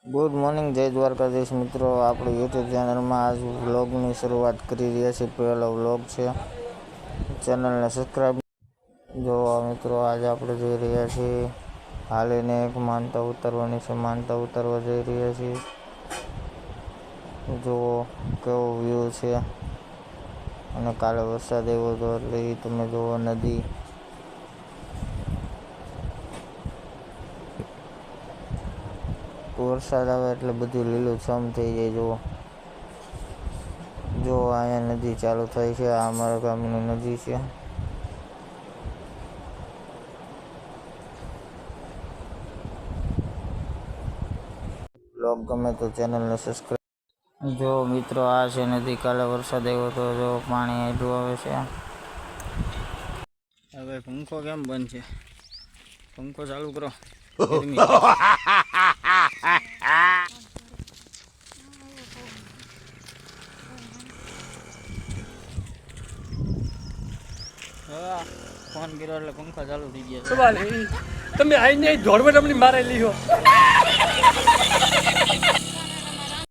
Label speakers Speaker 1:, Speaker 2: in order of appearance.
Speaker 1: Good morning, જય દ્વારકાધીશ મિત્રો. આપણું યુટ્યુબ ચેનલમાં આજ વ્લોગની શરૂઆત કરી રહ્યા છીએ. પહેલો વ્લોગ છે, ચેનલને સબસ્ક્રાઈબ. જો મિત્રો, આજે આપણે જઈ રહ્યા છીએ હાલીને એક માનતા ઉતારવાની છે. માનતા ઉતારવા જઈ રહ્યા છીએ. જુઓ કેવો વ્યૂ છે, અને કાલે વરસાદ આવ્યો હતો એટલે એ તમે જુઓ નદી. વરસાદ આવે એટલે બધું લીલુંછમ થઈ જાય. જુઓ અહીંયા નદી ચાલુ થઈ છે. આ અમારા ગામની નદી છે. બ્લોગ ગમે તો ચેનલને સબસ્ક્રાઈબ. જો મિત્રો, આ છે નદી. કાલે વરસાદ આવ્યો તો જો પાણી એટલું આવે છે. હવે પંખો કેમ બંધ છે? પંખો ચાલુ કરો. ફોન કર્યો એટલે પંખા ચાલુ થઈ ગયા.
Speaker 2: તમે આઈને દોડવા તમને મારે લીધો.